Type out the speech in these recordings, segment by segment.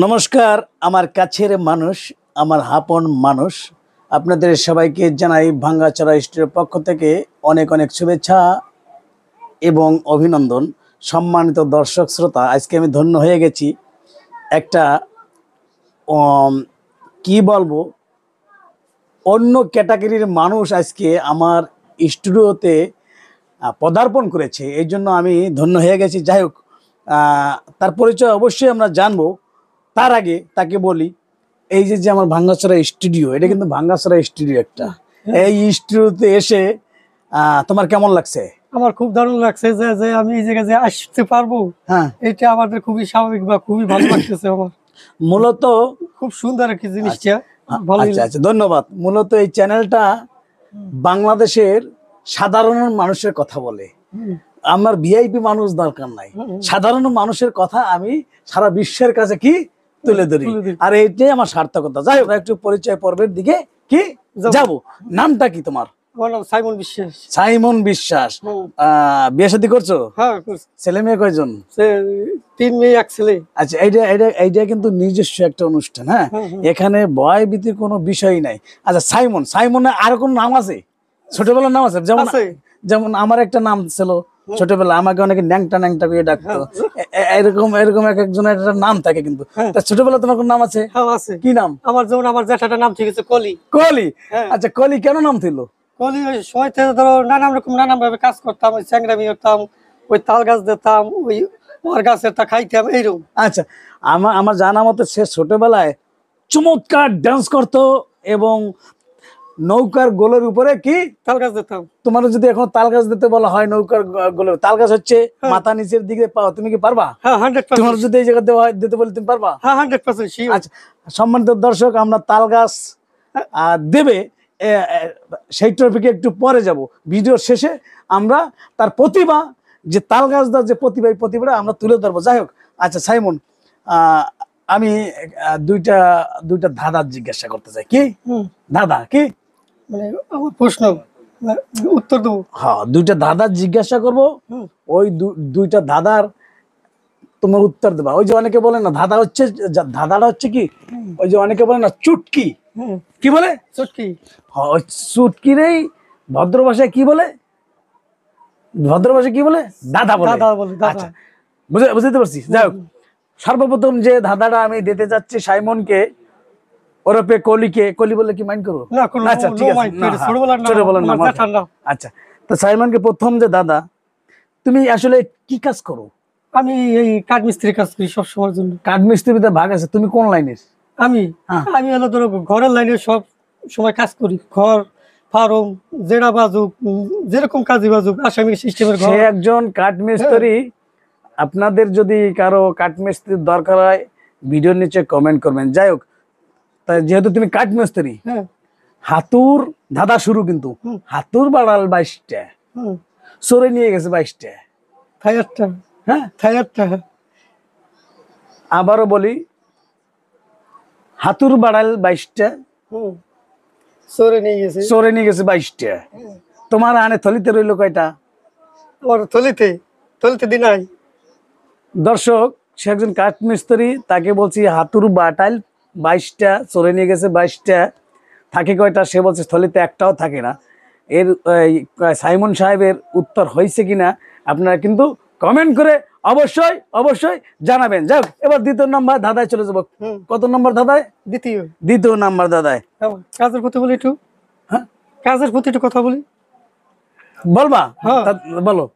নমস্কার আমার কাছের মানুষ, আমার আপন মানুষ, আপনাদের সবাইকে জানাই ভাঙ্গাচড়া স্টুডিওর পক্ষ থেকে অনেক অনেক শুভেচ্ছা এবং অভিনন্দন। সম্মানিত দর্শক শ্রোতা, আজকে আমি ধন্য হয়ে গেছি। একটা কি বলবো, অন্য ক্যাটাগরির মানুষ আজকে আমার স্টুডিওতে পদার্পণ করেছে, এই জন্য আমি ধন্য হয়ে গেছি। যাই হোক, তার পরিচয় অবশ্যই আমরা জানবো। তার আগে তাকে বলি, এই যে আমার ভাঙ্গাচড়া স্টুডিও, এটা কিন্তু ভাঙ্গাচড়া স্টুডিও একটা। এই স্টুডিওতে এসে তোমার কেমন লাগছে? আমার খুব দারুণ লাগছে যে আমি এই জায়গায় যে আসতে পারবো। হ্যাঁ, এটা আমাদের খুবই স্বাভাবিক বা খুবই ভালো লাগতেছে। আমার মূলত খুব সুন্দর একটা জিনিসটা। আচ্ছা, ধন্যবাদ। মূলত এই চ্যানেলটা বাংলাদেশের সাধারণ মানুষের কথা বলে। আমার ভিআইপি মানুষ দরকার নাই, সাধারণ মানুষের কথা আমি সারা বিশ্বের কাছে কি তুলে ধরি, আর এইটাই আমার সার্থকতা। যাই হোক, একটু পরিচয় পর্বের দিকে কি যাবো। নামটা কি তোমার? সাইমন বিশ্বাস। সাইমন বিশ্বাস। বিয়ে শাদী করছো? হ্যাঁ। ছেলে মেয়ে কয়জন? 3 মেয়ে 1 ছেলে। আচ্ছা, এইটা কিন্তু নিজস্ব একটা অনুষ্ঠান। হ্যাঁ, এখানে ভয় ভীতির কোনো বিষয় নাই। আচ্ছা, সাইমনের আর কোন নাম আছে? ছোটবেলার নাম আছে? যেমন আমার একটা নাম ছিল ছোটবেলা, আমাকে অনেকে ন্যাংটা ন্যাংটা করে ডাকতো। এরকম এক একজনের একটা নাম থাকে। কিন্তু ছোটবেলা তোমার কোন নাম আছে? কি নাম? আমার জ্যাঠাটার নাম ঠিক আছে কলি। কলি? আচ্ছা, কলি কেন নাম ছিল? কলি ওই সময় ধরো নানান ভাবে কাজ করতাম, ওই চ্যাংরামি করতাম, ওই তাল গাছ দিতাম, ওই ওর গাছের তা খাইতাম, এইরকম। আচ্ছা, আমার জানা মতে সে ছোটবেলায় চমৎকার ডান্স করতো এবং নৌকার গোলের উপরে কি তাল গাছ দিতাম। তোমার যদি এখন তাল গাছ দিতে বলা হয়, নৌকার গোলের তাল গাছ হচ্ছে মাথা নিচের দিকে পাও, তুমি কি পারবা? হ্যাঁ, 100%। তোমার যদি এই জায়গা দেওয়া হয় দিতে বলে তুমি পারবা? হ্যাঁ, 100%। আচ্ছা, সম্মানিত দর্শক, আমরা তাল গাছ দেবে সেই টপিকে একটু পরে যাব। ভিডিওর শেষে আমরা তার প্রতিভা, যে তাল গাছ দেওয়ার যে প্রতিভাটা আমরা তুলে ধরবো। যাই হোক, আচ্ছা সাইমন, আমি দুইটা ধাঁধা জিজ্ঞাসা করতে চাই। কি ধাঁধা? কি মানে আমার প্রশ্ন উত্তর দেবো? হ্যাঁ, দুইটা ধাঁধা জিজ্ঞাসা করব। ওই দুইটা ধাঁধার তোমার উত্তর দেবা। ওই যে অনেকে বলে না ধাঁধাটা হচ্ছে কি, ওই যে অনেকে বলে না চুটকি। কি বলে? চুটকি। হ্যাঁ, ওই চুটকিরেই ভদ্র ভাষায় কি বলে? ধাঁধা বলে। আচ্ছা, বুঝতে পারছি। যাই হোক, সর্বপ্রথম যে ধাঁধাটা আমি দিতে যাচ্ছি সাইমনকে, ওরপে কলিকে, কলি বলে কি মাইন্ড করবো? আচ্ছা, ঠিক আছে, ছোটবেলার নাম। আচ্ছা, তো সাইমনকে প্রথম যে দাদা, তুমি আসলে কি কাজ করো? আমি এই কাঠমিস্ত্রি কাজ করি সব সময়ের জন্য। কাঠমিস্ত্রিতে ভাগ আছে, তুমি কোন লাইনের? আমি হলো ধরো ঘরের লাইনে সব সময় কাজ করি। ঘর, ফার্ম, জেরা বাজুক, যেরকম কাজই বাজুক, আসামি সিস্টেমের ঘর। সে একজন কাঠমিস্ত্রি। আপনাদের যদি কারো কাঠমিস্ত্রির দরকার হয়, ভিডিওর নিচে কমেন্ট করবেন। যাই হোক, তাই যেহেতু তুমি কাঠমিস্ত্রি, হাতুর ধাঁধা শুরু। কিন্তু হাতুর বাড়াল 22টা, চোরে নিয়ে গেছে 22টা। হ্যাঁ, আবারও বলি, হাতুর বাড়াল 22টা, চোরে নিয়ে গেছে 22টা। তোমার আনে থলিতে রইল কয়টা? থলিতে দিনাই। দর্শক, সে একজন কাঠমিস্ত্রি, তাকে বলছি হাতুর বাটাইল 22টা, চোরে নিয়ে গেছে 22টা। থাকে কয়টা? সে বলছে থলিতে একটাও থাকে না। এর সাইমন সাহেবের উত্তর হয়েছে কিনা আপনারা কিন্তু কমেন্ট করে অবশ্যই জানাবেন। যাক, এবার দ্বিতীয় নাম্বার ধাঁধায় চলে যাবো। কত নম্বর ধাঁধায়? দ্বিতীয় নাম্বার ধাঁধায়। কাজের প্রতি বলি একটু। হ্যাঁ, কাজের প্রতি একটু কথা বলি। বলবা? বলো।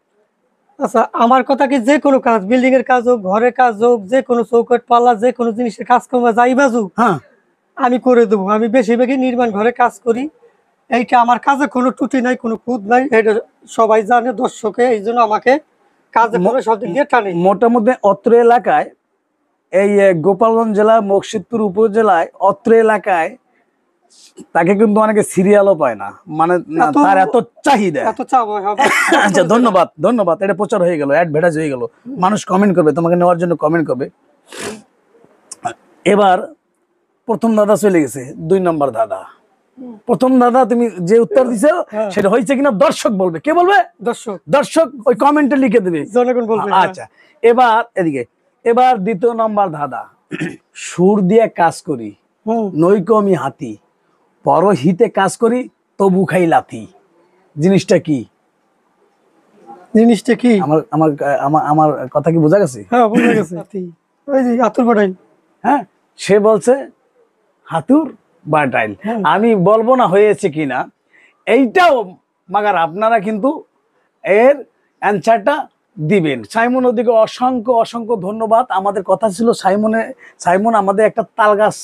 আচ্ছা, আমার কথা কি, যে কোনো কাজ, বিল্ডিং এর কাজ হোক, ঘরের কাজ হোক, যে কোনো চৌকট পাল্লা, যে কোনো জিনিসের কাজ করবো, যাই বাজুক, আমি করে দেবো। আমি বেশিরভাগই নির্মাণ ঘরে কাজ করি। এইটা আমার কাজে কোনো ত্রুটি নাই, কোনো খুঁত নাই, এটা সবাই জানে, দর্শকে। এই জন্য আমাকে কাজে সব দিক দিয়ে টানে। মোটামুটি অত্র এলাকায়, এই গোপালগঞ্জ জেলা মুর্শিদপুর উপজেলায় অত্র এলাকায় তাকে কিন্তু অনেকে সিরিয়ালও পায় না, মানে তার এত চাহিদা। আচ্ছা, ধন্যবাদ। এটা প্রচার হয়ে গেল, অ্যাডভার্টাইজ হয়ে গেল, মানুষ কমেন্ট করবে, তোমাকে নেওয়ার জন্য কমেন্ট করবে। এবার প্রথম দাদা চলে গেছে, 2 নম্বর দাদা। প্রথম দাদা তুমি যে উত্তর দিছো সেটা হয়েছে কিনা দর্শক বলবে। কে বলবে? দর্শক ওই কমেন্টে লিখে দেবে, জনগণ বলবে। আচ্ছা, এবার এদিকে, এবার দ্বিতীয় নম্বর দাদা। সুর দিয়ে কাজ করি, নৈক আমি হাতি, পরহিতে কাজ করি, তবু খাই লাথি। জিনিসটা কি? জিনিসটা কি? আমার আমার আমার আমার কথা কি বোঝা গেছে? হ্যাঁ, বুঝা গেছে। ওই যে হাতুর বাটাইল। হ্যাঁ, সে বলছে হাতুর বাটাইল। আমি বলবো না হয়েছে কিনা, এইটাও মাগার আপনারা কিন্তু এর অ্যান্সারটা দিবেন। সাইমন ওদিকে অসংখ্য অসংখ্য ধন্যবাদ। আমাদের কথা ছিল সাইমন আমাদের একটা তাল গাছ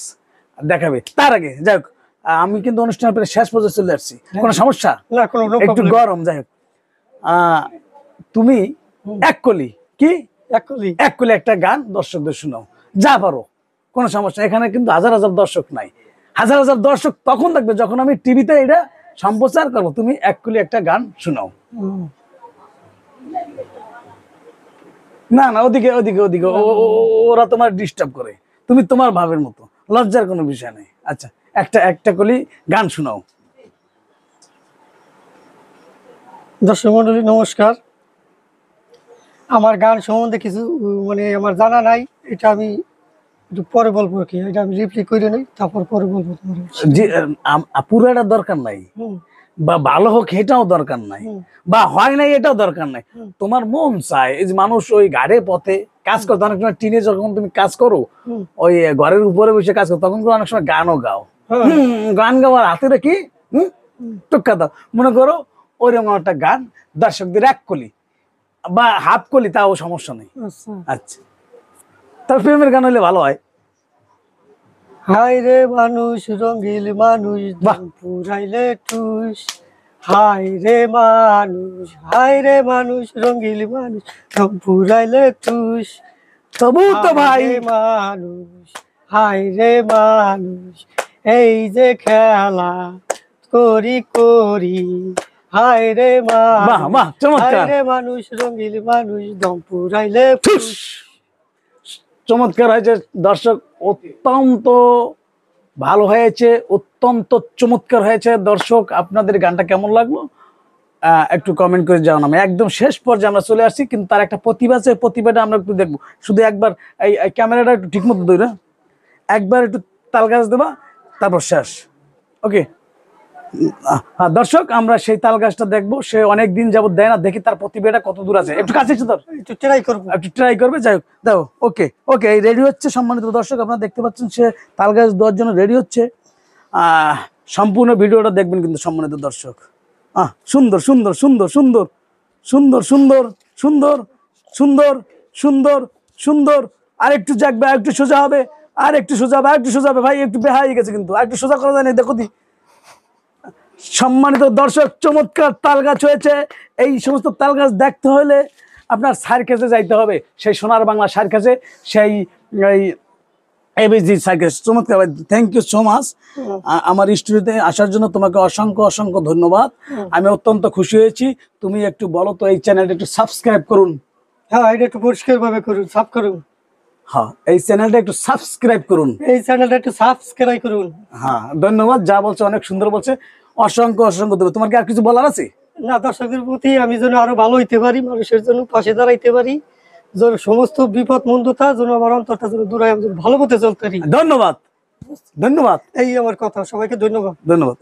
দেখাবে। তার আগে যাই হোক, আমি কিন্তু অনুষ্ঠানের প্রায় শেষ পর্যন্ত চলে আসছি। কোনো সমস্যা না, কোনো একটু গরম, যাই হোক, তুমি এক কলি একটা গান দর্শকদের শোনাও, যা পারো, কোনো সমস্যা। এখানে কিন্তু হাজার হাজার দর্শক নাই, হাজার হাজার দর্শক তখন থাকবে যখন আমি টিভিতে এটা সম্প্রচার করবো। তুমি এক কলি একটা গান শোনাও। না না, ওদিকে ওদিকে ওদিকে ওরা তোমার ডিস্টার্ব করে। তুমি তোমার ভাবের মতো, লজ্জার কোনো বিষয় নেই। আচ্ছা, একটা কলি গান শোনাও। দর্শক মন্ডলী নমস্কার। আমার গান সম্বন্ধে কিছু মানে আমার জানা নাই, এটা আমি একটু পরে বলবো কি, এটা আমি রিপ্লাই করে নেই, তারপর পরে বলবো। জি, পুরোটা দরকার নাই, বা ভালো হোক এটাও দরকার নাই, বা হয় নাই এটাও দরকার নাই। তোমার মন চায়, এই যে মানুষ ওই গাড়ে পথে কাজ করতে, অনেক সময় টিনে যখন তুমি কাজ করো, ওই ঘরের উপরে বসে কাজ করো, তখন অনেক সময় গানও গাও। গান গাওয়ার হাতে রেখি টুকা দাও, মনে করো ওইরকম একটা গান দর্শকদের এক কলি বা হাফ কলি, তাও সমস্যা নেই। আচ্ছা, তার প্রেমের গান হলে ভালো হয়। হাই রে মানুষ রঙিল মানুষ, পুরাইলে টুস। হাই রে মানুষ রঙিল মানুষ, পুরাইলে টুস। তবু তো ভাই মানুষ, হাই রে মানুষ, এই যে খেলা করি করি। হাই রে মানুষ রঙিল মানুষ, দম পুরাইলে টুস। চমৎকার হয়েছে দর্শক, অত্যন্ত ভালো হয়েছে, অত্যন্ত চমৎকার হয়েছে। দর্শক, আপনাদের গানটা কেমন লাগলো একটু কমেন্ট করে জানান। একদম শেষ পর্যায়ে আমরা চলে আসছি, কিন্তু তার একটা প্রতিভা আছে, প্রতিভাটা আমরা একটু দেখবো। শুধু একবার এই ক্যামেরাটা একটু ঠিক মতো ধরে একবার একটু তাল গাছ দেবা, তারপর শেষ। ওকে দর্শক, আমরা সেই তাল গাছটা দেখবো। সে অনেকদিন যাবত দেয় না, দেখি তার প্রতিভাটা কত দূর আছে। একটু কাছে একটু ট্রাই করবে। যাই হোক, দেখো। ওকে ওকে, এই রেডি হচ্ছে। সম্মানিত দর্শক, আপনারা দেখতে পাচ্ছেন সে তাল গাছ দেওয়ার জন্য রেডি হচ্ছে। সম্পূর্ণ ভিডিওটা দেখবেন কিন্তু সম্মানিত দর্শক। সুন্দর সুন্দর সুন্দর সুন্দর সুন্দর সুন্দর সুন্দর সুন্দর সুন্দর সুন্দর। আর একটু জাগবে, আর একটু সোজা হবে, আর একটু সোজা হবে, আর একটু সোজা হবে। ভাই একটু বেহাই গেছে, কিন্তু আর একটু সোজা করা যায় না। দেখো দি সম্মানিত দর্শক, চমৎকার তাল গাছ হয়েছে। এই সমস্ত তাল গাছ দেখতে হলে আপনার সার্কাসে যাইতে হবে, সেই সোনার বাংলা সার্কাসে, সেই এবিজি সার্কাস। চমৎকার, থ্যাংক ইউ সো মাচ আমার স্টুডিওতে আসার জন্য। তোমাকে অসংখ্য অসংখ্য ধন্যবাদ। আমি অত্যন্ত খুশি হয়েছি। তুমি একটু বলো তো, এই চ্যানেলটা একটু সাবস্ক্রাইব করুন। হ্যাঁ, এটা একটু পরিষ্কার ভাবে করুন, সাব করুন। হ্যাঁ, এই চ্যানেলটা একটু সাবস্ক্রাইব করুন। হ্যাঁ, ধন্যবাদ। যা বলছে অনেক সুন্দর বলছে, অসংখ্য অসংখ্য ধন্যবাদ। তোমার কি আর কিছু বলার আছে? না, দর্শকদের প্রতি আমি যেন আরো ভালো হইতে পারি, মানুষের জন্য পাশে দাঁড়াইতে পারি, যেন সমস্ত বিপদ মন্দতা যেন আমার অন্তরটা যেন দূরে, আমি ভালো পথে চলতে পারি। ধন্যবাদ, ধন্যবাদ। এই আমার কথা। সবাইকে ধন্যবাদ। ধন্যবাদ।